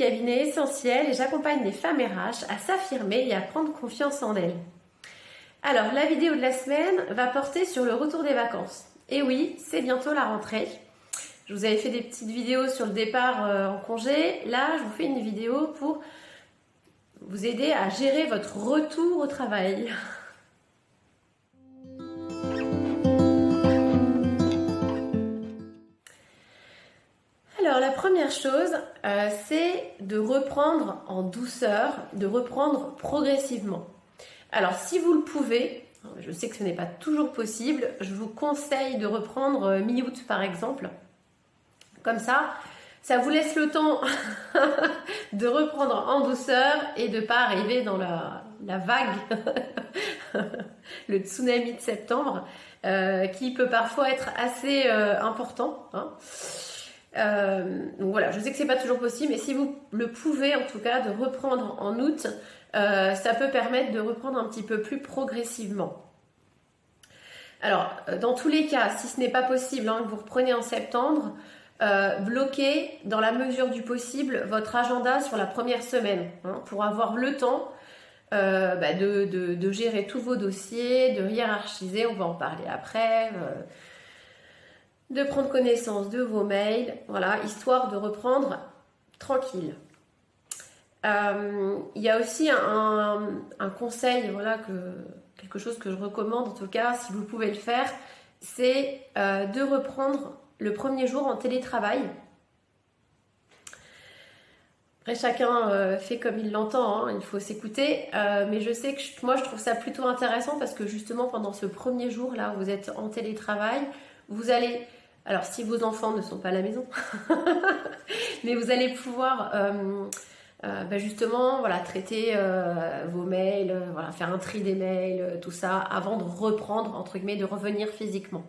cabinet Essentiel et j'accompagne les femmes RH à s'affirmer et à prendre confiance en elles. Alors, la vidéo de la semaine va porter sur le retour des vacances. Et oui, c'est bientôt la rentrée. Je vous avais fait des petites vidéos sur le départ en congé. Là, je vous fais une vidéo pour vous aider à gérer votre retour au travail. Alors la première chose, c'est de reprendre en douceur, de reprendre progressivement. Alors si vous le pouvez, je sais que ce n'est pas toujours possible, je vous conseille de reprendre mi-août par exemple. Comme ça vous laisse le temps de reprendre en douceur et de ne pas arriver dans la vague, le tsunami de septembre, qui peut parfois être assez important. Donc voilà, je sais que c'est pas toujours possible, mais si vous le pouvez en tout cas de reprendre en août, ça peut permettre de reprendre un petit peu plus progressivement. Alors, dans tous les cas, si ce n'est pas possible, que vous reprenez en septembre, bloquez dans la mesure du possible votre agenda sur la première semaine pour avoir le temps de gérer tous vos dossiers, de hiérarchiser, on va en parler après, de prendre connaissance de vos mails, voilà, histoire de reprendre tranquille. Il y a aussi un conseil, voilà, quelque chose que je recommande en tout cas, si vous pouvez le faire, c'est de reprendre le premier jour en télétravail. Après, chacun fait comme il l'entend, il faut s'écouter, mais je sais que moi je trouve ça plutôt intéressant parce que justement pendant ce premier jour là où vous êtes en télétravail, vous allez, alors si vos enfants ne sont pas à la maison, mais vous allez pouvoir justement voilà, traiter vos mails, voilà, faire un tri des mails, tout ça, avant de reprendre, entre guillemets, de revenir physiquement.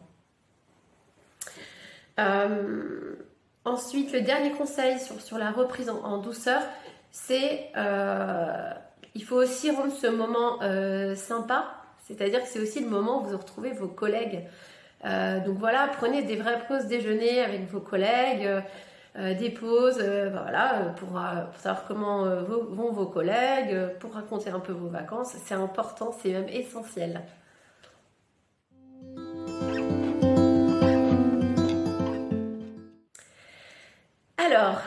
Ensuite, le dernier conseil sur la reprise en douceur, c'est il faut aussi rendre ce moment sympa, c'est-à-dire que c'est aussi le moment où vous retrouvez vos collègues. Donc voilà, prenez des vraies pauses déjeuner avec vos collègues, des pauses pour savoir comment vont vos collègues, pour raconter un peu vos vacances. C'est important, c'est même essentiel. Alors,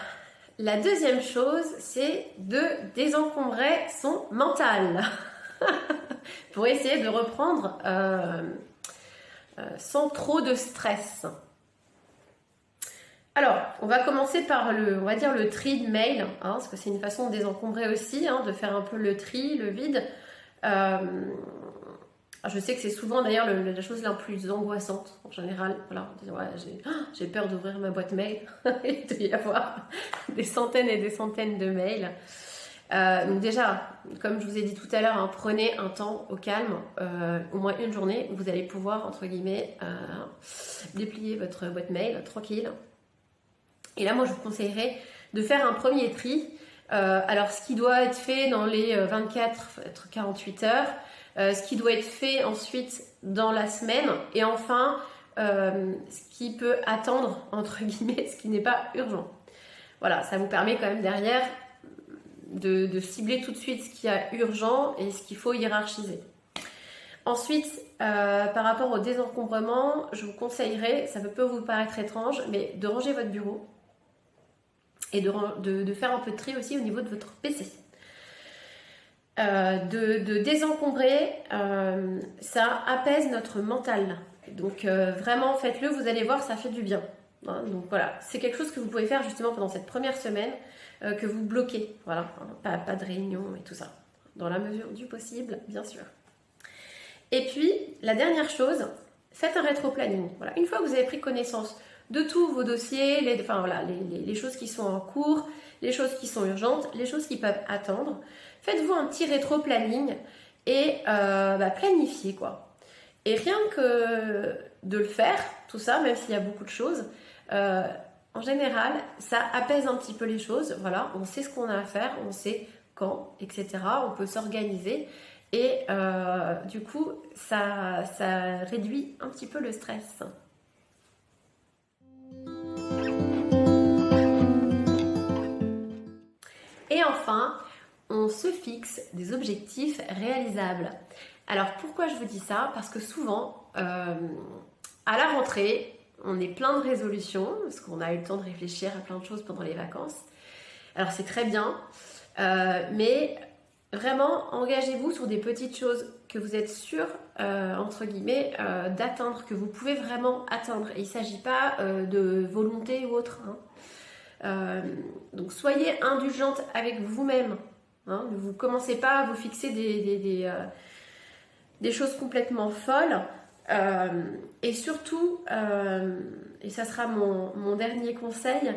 la deuxième chose, c'est de désencombrer son mental pour essayer de reprendre sans trop de stress. Alors, on va commencer par le tri de mail, parce que c'est une façon de désencombrer aussi, de faire un peu le tri, le vide. Je sais que c'est souvent d'ailleurs la chose la plus angoissante en général. Voilà, j'ai peur d'ouvrir ma boîte mail. Il doit y avoir des centaines et des centaines de mails. Donc déjà, comme je vous ai dit tout à l'heure, prenez un temps au calme, au moins une journée, où vous allez pouvoir, entre guillemets, déplier votre boîte mail tranquille. Et là, moi, je vous conseillerais de faire un premier tri. Alors, ce qui doit être fait dans les 24-48 heures, ce qui doit être fait ensuite dans la semaine, et enfin, ce qui peut attendre, entre guillemets, ce qui n'est pas urgent. Voilà, ça vous permet quand même derrière de cibler tout de suite ce qui est urgent et ce qu'il faut hiérarchiser. Ensuite, par rapport au désencombrement, je vous conseillerais, ça peut vous paraître étrange, mais de ranger votre bureau et de faire un peu de tri aussi au niveau de votre PC. De désencombrer, ça apaise notre mental. Donc vraiment faites-le, vous allez voir, ça fait du bien. Donc voilà, c'est quelque chose que vous pouvez faire justement pendant cette première semaine, que vous bloquez. Voilà, pas de réunion et tout ça. Dans la mesure du possible, bien sûr. Et puis, la dernière chose, faites un rétro-planning. Voilà, une fois que vous avez pris connaissance de tous vos dossiers, les choses qui sont en cours, les choses qui sont urgentes, les choses qui peuvent attendre, faites-vous un petit rétro-planning et planifiez quoi. Et rien que de le faire, tout ça, même s'il y a beaucoup de choses, en général, ça apaise un petit peu les choses. Voilà, on sait ce qu'on a à faire, on sait quand, etc. On peut s'organiser et du coup, ça réduit un petit peu le stress. enfin, on se fixe des objectifs réalisables. Alors pourquoi je vous dis ça? Parce que souvent, à la rentrée, on est plein de résolutions, parce qu'on a eu le temps de réfléchir à plein de choses pendant les vacances. Alors c'est très bien, mais vraiment engagez-vous sur des petites choses que vous êtes sûr, entre guillemets, d'atteindre, que vous pouvez vraiment atteindre. Et il ne s'agit pas de volonté ou autre. Donc soyez indulgente avec vous-même. Ne vous commencez pas à vous fixer des choses complètement folles. Et surtout, et ça sera mon dernier conseil,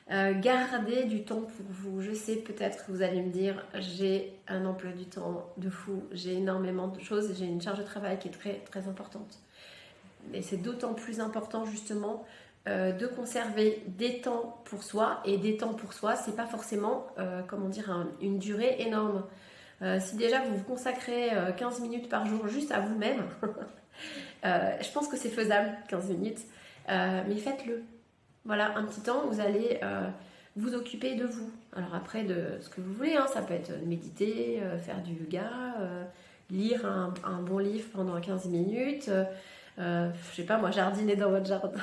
gardez du temps pour vous. Je sais, peut-être que vous allez me dire, j'ai un emploi du temps de fou, j'ai énormément de choses, j'ai une charge de travail qui est très très importante. Et c'est d'autant plus important justement de conserver des temps pour soi. Et des temps pour soi, c'est pas forcément, une durée énorme. Si déjà vous vous consacrez 15 minutes par jour juste à vous-même, je pense que c'est faisable, 15 minutes, mais faites-le. Voilà, un petit temps, vous allez vous occuper de vous. Alors après, de ce que vous voulez, ça peut être méditer, faire du yoga, lire un bon livre pendant 15 minutes, je sais pas moi, jardiner dans votre jardin.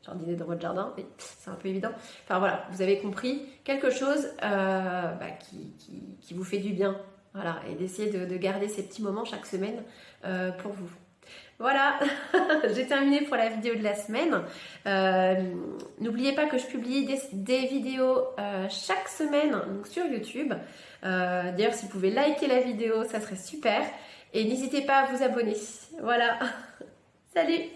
Jardiner dans votre jardin, oui, c'est un peu évident. Enfin voilà, vous avez compris, quelque chose qui vous fait du bien. Voilà, et d'essayer de garder ces petits moments chaque semaine pour vous. Voilà, j'ai terminé pour la vidéo de la semaine. N'oubliez pas que je publie des vidéos chaque semaine donc sur YouTube. D'ailleurs, si vous pouvez liker la vidéo, ça serait super. Et n'hésitez pas à vous abonner. Voilà, salut!